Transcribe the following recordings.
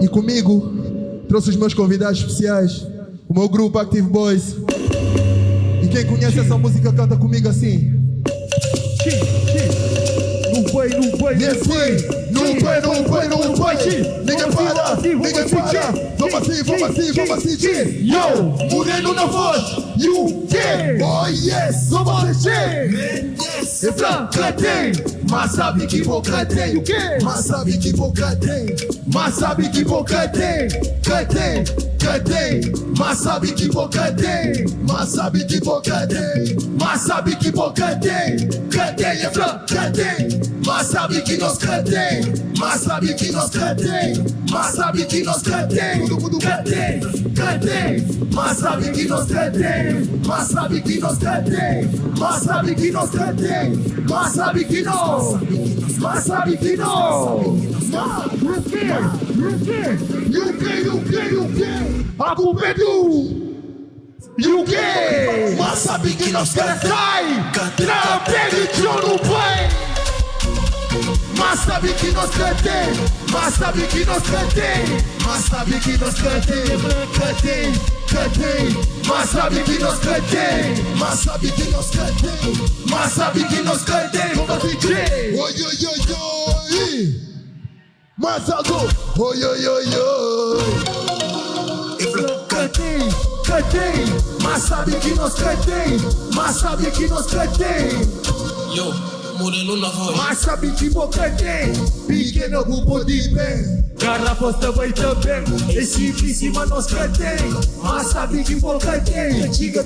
E comigo trouxe os meus convidados especiais, o meu grupo Active Boys. E quem conhece essa música canta comigo assim. Não vai, Ninguém para. Vamos assistir. Yo, Moreno na voz. You can. Oh yes, Vamos assistir. Efrancatei. Mas sabe que vou catei. O quê? mas sabe que vou catei. Mas sabe que vou catei. Catei. Mas sabe que vou catei. Mas sabe que vou catei. Mas sabe que vou catei. Catei, Efrancatei. Mas sabe que nós catei. Mas sabe que nós catei. Mas sabe que nós catei. Todo mundo catei. Mas sabe que nós catei. Mas sabe que nós catei. Mas sabe que nós catei. Mas sabe que não. Mas sabe que não. You can. A culpa é do You can. Mas sabe que nós catei. Não pede que eu não vai. Mas sabe que nós catei. Mas sabe que nós catei. Mas sabe que nós catei. Mas sabe que nós catei. Mas sabe que nós catei. Mas sabe que nós catei. Vamos assistir. Oi. Mas algo. Oi. Catei. Mas sabe que nós catei. Mas sabe que nós catei. Yo, Moreno na voz. Mas sabe que vou catei. Pequeno grupo de bem. Garrafas também. Esse em cima nós catei. Mas sabe que vou catei. Tiga.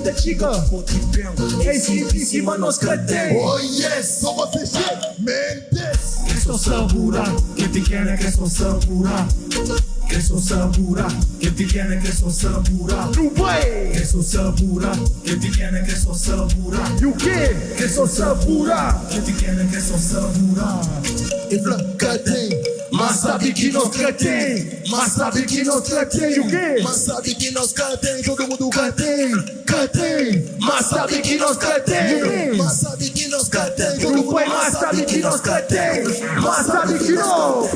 Esse em cima nós catei. Oh yes, vamos assistir. Mendes. Cristo Sambura, que te quer é Cristo Sambura. Cristo Sambura, que te quer é Cristo Sambura. Não vai! Cristo Sambura, que te quer é Cristo Sambura. E o quê? Cristo Sambura, que te quer é Cristo Sambura. Catei. Mas sabe que nós catei. Mas sabe que nós catei. O quê? Mas sabe que nós catei. Todo mundo catei. Mas sabe que nós catei. Mas sabe que nós catei. Não foi, mas sabe que nós catei. Mas sabe que não.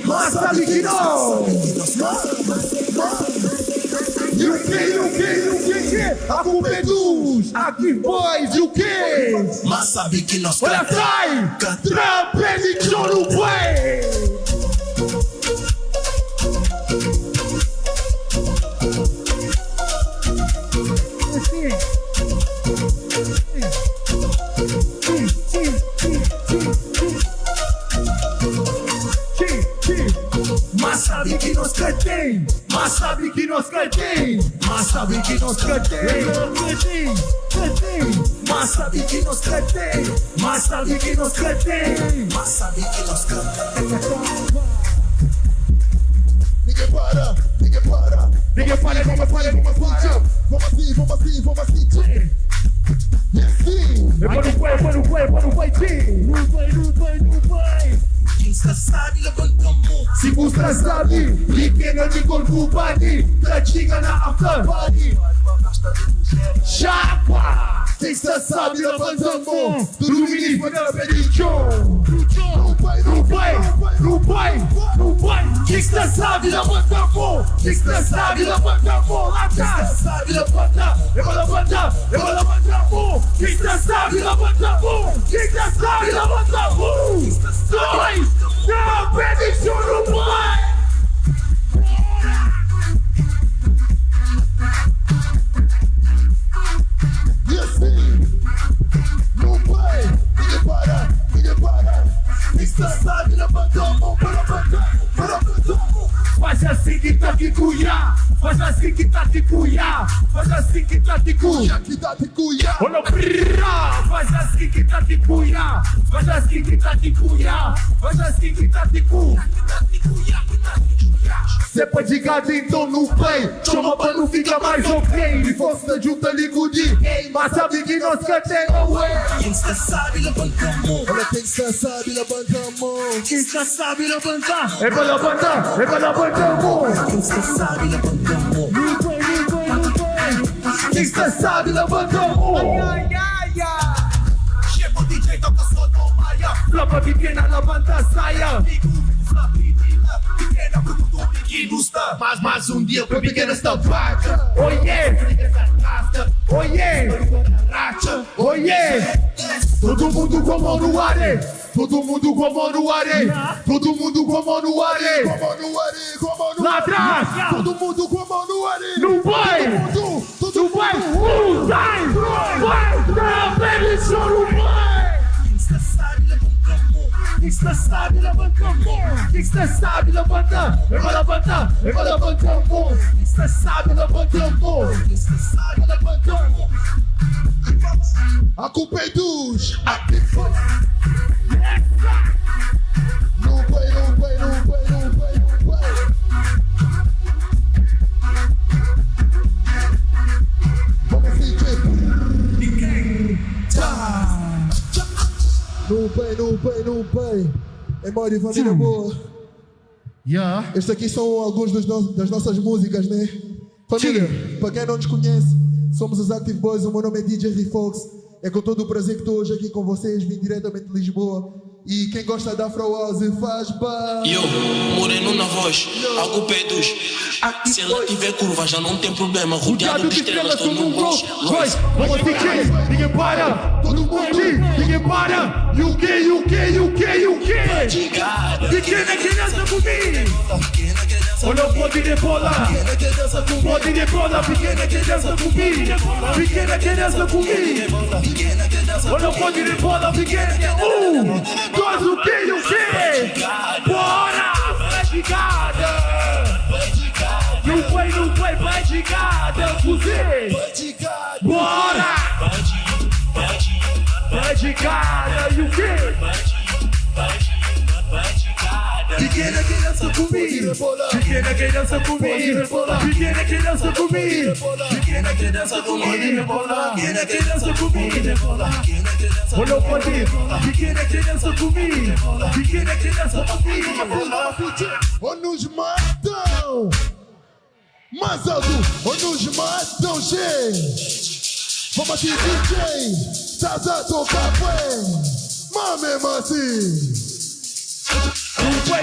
Mas sabe que não. You can. A culpa é dos Active Boys. You can. Mas sabe que nós Olha, catei. sai. Trampede que eu não vai. Mas sabe que nós catei. Mas sabe que nós catei. Mas sabe que nós catei. Mas sabe que nós catei. Mas sabe que nós catei. Mas sabe que nós catei. Ninguém para. Ninguém para. Vamos assistir. Sim. Não vai. Quem sabe levanta a mão. Se busca sabe, pequena de corpo body, pratica na after party. Chapa! Quem sabe levanta a mão, tudo ministro da pedição. Não vai. Quem sabe levanta a mão, quem sabe levanta a mão lá atrás. Sabe levanta, eu vou levantar a mão. Quem sabe levanta a mão, quem sabe levanta a mão. Dois, não pedição no pai. E assim, não vai, ninguém para. Quem sabe levanta a mão para levantar. Faz assim que tá de cuiar. Faz assim que tá de cuiar. Faz assim que tá de cuiar. Que tá de cuiar. Olha o brrrá. Faz assim que tá de cuiar. Faz assim que tá de cuiar. Faz assim que tá de cuiar. Cê pode gado então não play. Chama pra não ficar mais ok. E força junta ligo de rei. Mas sabe que nós catei away. Quem sabe levanta a mão. Olha quem sabe, levanta a mão. Quem sabe levantar. É pra levantar a mão. Quem sabe levanta a mão. Quem sabe levanta a mão. Chega o DJ, toca só no maia. Flapa pequena, levanta a saia. Pequena, grupo do Big aqui no stand. Mas um dia foi pequena esta vaca. Oh yeah, oh yeah, oh yeah. Todo mundo com a mão no ar, todo mundo com a mão no ar, todo mundo com a mão no ar, lá atrás, todo mundo com a mão no ar, não vai, não vai, sai, vai, baby, só não vai. Gangsta sabe, levanta a mão. Gangsta sabe, levanta a mão. Gangsta sabe, levanta, eu vou levantar a mão. Gangsta sabe, levanta a mão. Gangsta sabe, levanta a mão. A culpa é dos Active Boys. Não vai, não vai, não vai, não vai, não vai. Vamos sentir. Não vai, não vai, não vai. Embora família boa. Yeah. Estes aqui são alguns das nossas músicas, né? Família, para quem não nos conhece, somos os Active Boys, o meu nome é DJ Rifox. É com todo o prazer que estou hoje aqui com vocês, vim diretamente de Lisboa. E quem gosta da Afro House faz bar. Eu, moreno na voz, a culpa é dos. Se ela tiver curva já não tem problema. Rodeado de estrelas, estou num Rolls Royce. Vamos sentir, ninguém para, todo mundo aqui, ninguém para. UK. Pequena criança comigo. Olha o pode de bola, pode de bola, pequena criança comigo. Pequena criança comigo. Olha o pode de bola, pequena. Dois, UK. Bora, vai gigada. Não foi, vai gigada, fuzil. Bora. Vai gigada, UK. Pequena criança comigo, pequena criança comigo, pequena criança comigo, pequena criança comigo, pequena criança comigo. Olha o poder, pequena criança comigo, pequena criança comigo. Ou nos matam, mais alto, ou nos matam, gente. Vamos aqui, DJ, Zaza toca bem, mame assim. Não foi.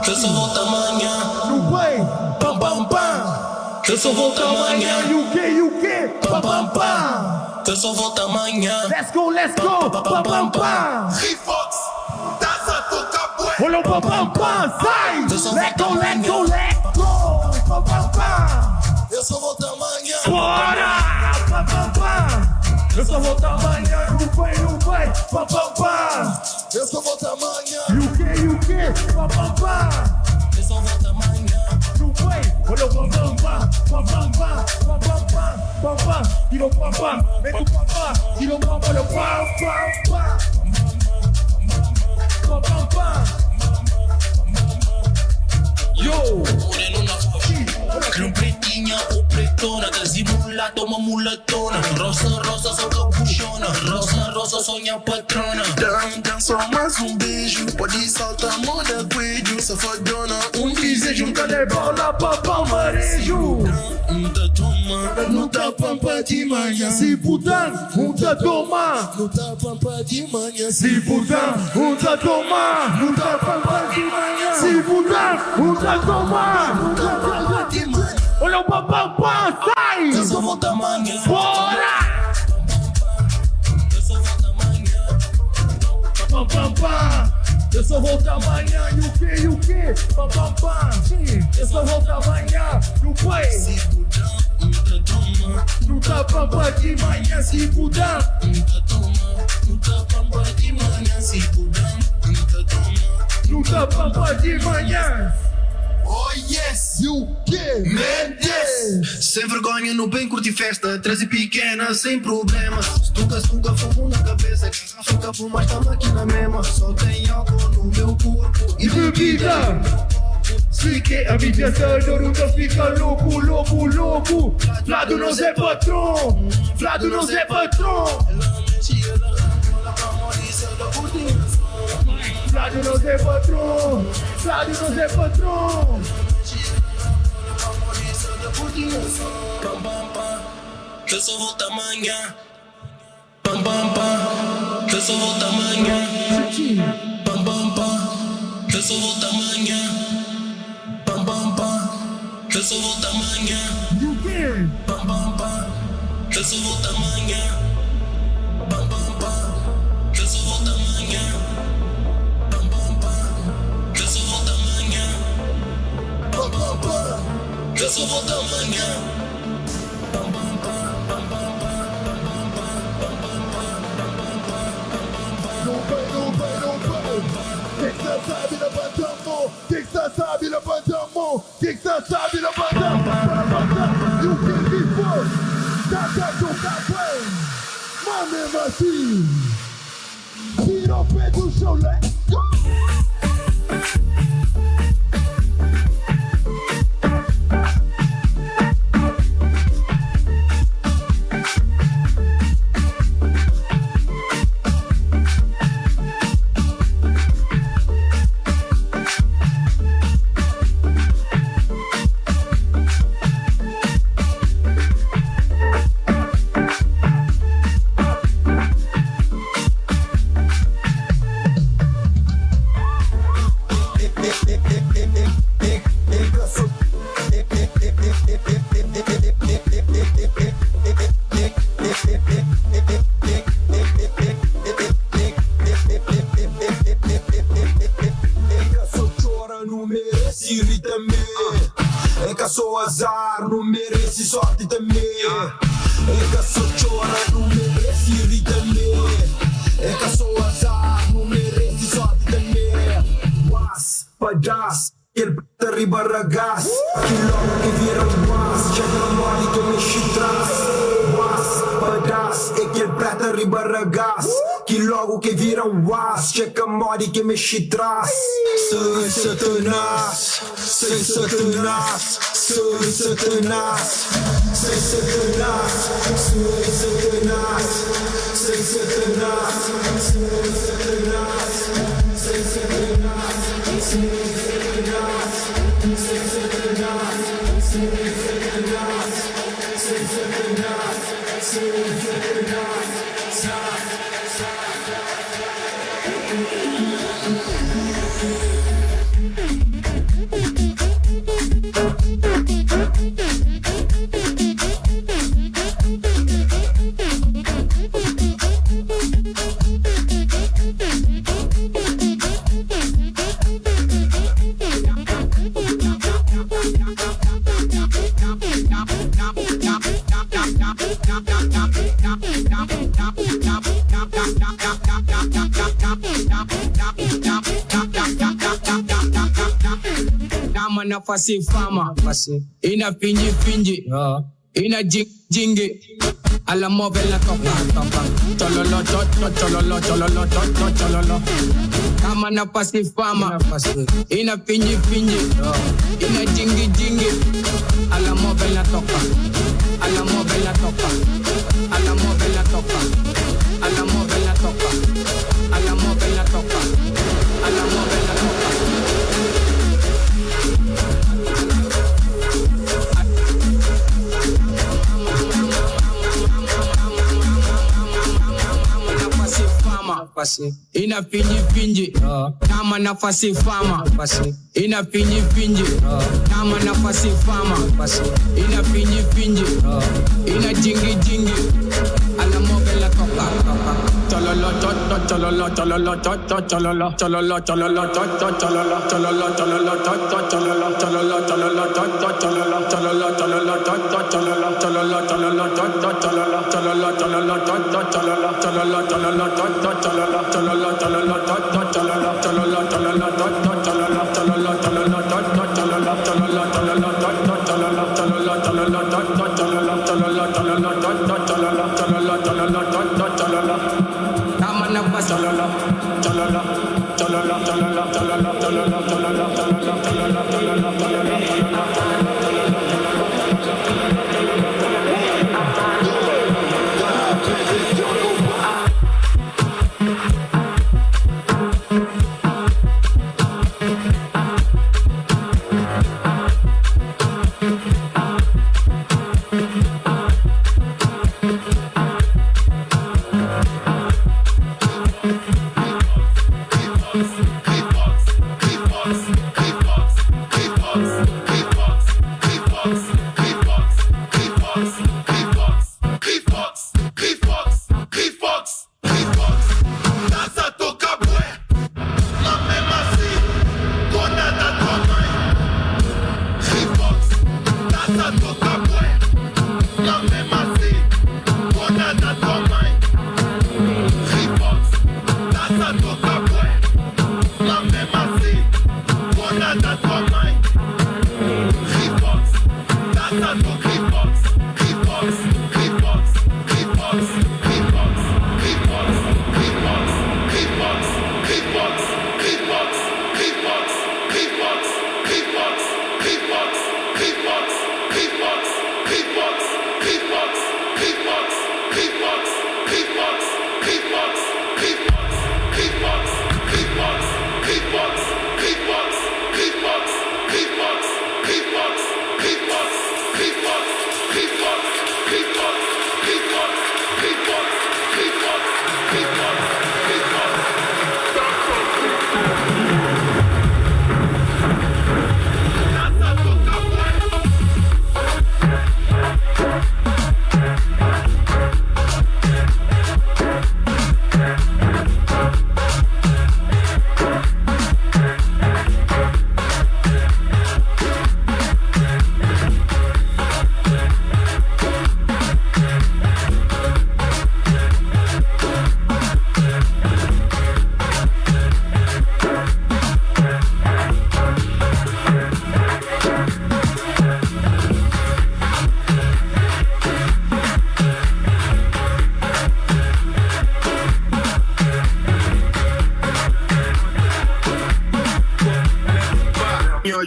Eu só volto amanhã. Não foi. Pam, pam, pam. Eu só volto amanhã. UK. Pam, pam, pam. Eu só volto amanhã. Let's go. Pam, pam, pam. Rifox, estás a tocar bué. Olha o pam, pam, pam. Sai. Let's go. Pam, pam, pam. Eu só volto amanhã. Bora. Pam, pam, pam. Eu só volto amanhã. Não vai. Pam, pam, pam. Eu só volto amanhã. UK. Pam, pam, pam. Eu só volto amanhã. Não foi. Olha o pam, pam, pam. Pam, pam, pam. Pam, pam, pam. Pam, pam. Tira o pam, pam. Mete o pam, pam. Tira o pam, pam. Olha o pam, pam, pam. Pam, pam, pam. Yo. Moreno na voz. Creme pretinha ou pretona. Trazi mulata, uma mulatona. Rosa, só capuchona. Rosa, sonha patrona. Dan, só mais um beijo. Pode saltar, moda coelho. Safadona, desejo. Cadê bola, papão, marejo? Não tá pampa de manhã. Se puder, tá toma. Não tá pampa de manhã. Se puder, tá toma. Não tá pampa de manhã. Se puder, tá toma. Não tá pampa de manhã. Olha o papão, sai. Eu só volto amanhã. Bora. Eu só volto amanhã. Pam, pam, pam. Eu só volto amanhã. UK. Pam, pam, pam. Eu só volto amanhã. Não foi. Se puder, não tá toma. Não tá pampa de manhã. Se puder. Não tá toma. Não tá pampa de manhã. Se puder, não tá toma. Não tá pampa de manhã. Oh yes, UK. Mendes. Sem vergonha no bem curti festa. 13 pequena, sem problemas. Stuka, fogo na cabeça. Fica fumar, tá máquina mesma. Só tem álcool no meu corpo E bebida. Fique a mídia toda, nunca fica louco. Flado não é patrão. Flado não é patrão. Ela mexe, ela rebola pra Maurício da Budinha. Flado Sádio não é patrão, Sádio não é patrão. Pam pam pam, eu só volto amanhã. Pam pam pam, eu só volto amanhã. Pam pam pam, eu só volto amanhã. Pam pam pam, eu só volto amanhã. Pam pam pam, eu só volto amanhã. Pam pam pam, eu só volto amanhã. Pam pam pam, eu só volto amanhã. Pam pam pam, eu só volto amanhã. Pam pam pam, pam pam pam, pam pam pam, pam pam pam. Não vai. Quem que cê sabe, levanta a mão. Quem que cê sabe, levanta a mão. Quem que cê sabe, levanta a mão. E o que for, tá certo, tá bem. Mas mesmo assim, tira o pé do chão, let's go. É que sou azar, não merece sorte também. É que sou chora, não merece rir também. É que sou azar, não merece sorte também. Was, padas, ele preta riba ragaz. Que logo que vira was, chega a mole que mexe traz. Was, padas, é que ele preta riba ragaz. Que logo que vira was, chega a mole que mexe traz. Sei Satanás, sei Satanás, sei Satanás, sei Satanás, sei Satanás, sei Satanás, sei Satanás, sei Satanás, sei Satanás, sei Satanás, sei Satanás, sei Satanás, sei Satanás. Dama na fasi fama, ina finji, ina jingi, alla movela topa, chololo, chololo. Dama na fasi fama, ina finji, ina jingi, alla movela topa, alla movela topa, alla movela topa, alla movela topa, alla movela topa, alla movela topa. Ina finji, dama na fasi fama, ina finji, dama na fasi fama, ina finji, ina jingi, alla movela topa, chololo,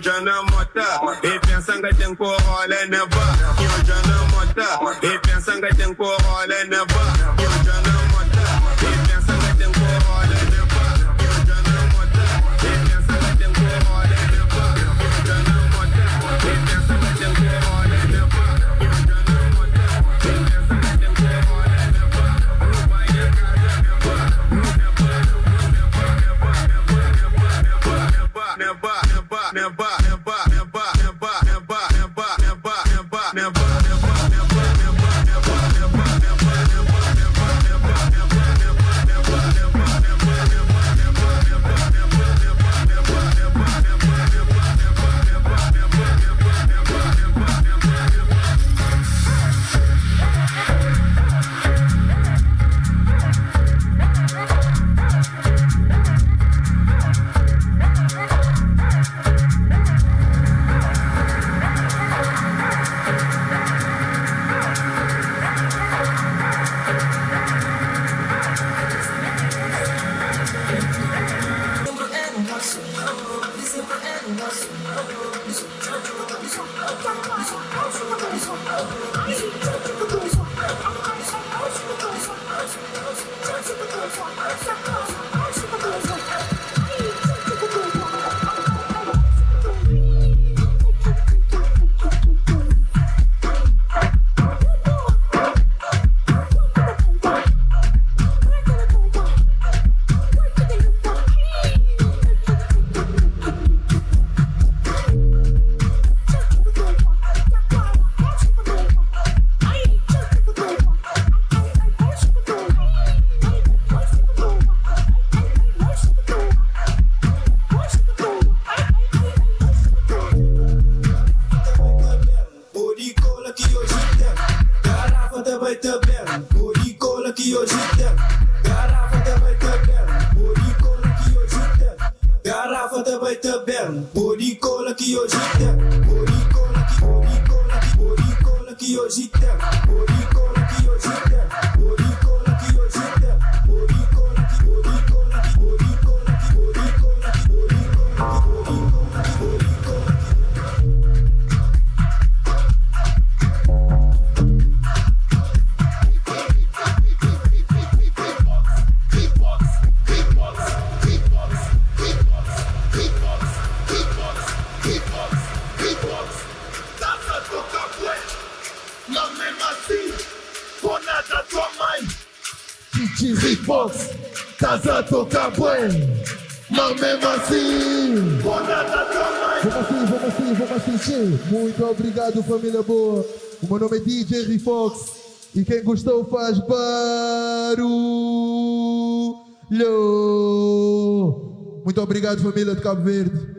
Jana mota, e pensanga tem corola na ba. Eu jana mota, e pensanga tem corola na ba. Eu jana mota, e pensanga tem corola na ba. Eu jana mota, e pensanga tem corola na ba. Eu jana mota, e pensanga tem corola na ba. Eu jana mota, e pensanga tem corola na ba. No vai na casa na ba, na ba, na ba, na ba. Casa toca bem, Mas mesmo assim, Vamos assistir. Muito obrigado, família boa. O meu nome é DJ Rifox. E quem gostou faz barulho. Muito obrigado, família de Cabo Verde.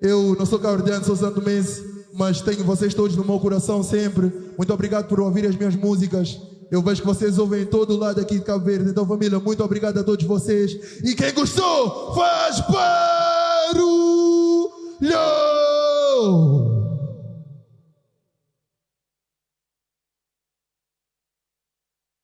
Eu não sou cabo-verdiano, sou santomense, mas tenho vocês todos no meu coração sempre. Muito obrigado por ouvir as minhas músicas. Eu vejo que vocês ouvem em todo lado aqui de Cabo Verde. Então, família, muito obrigado a todos vocês. E quem gostou, faz barulho!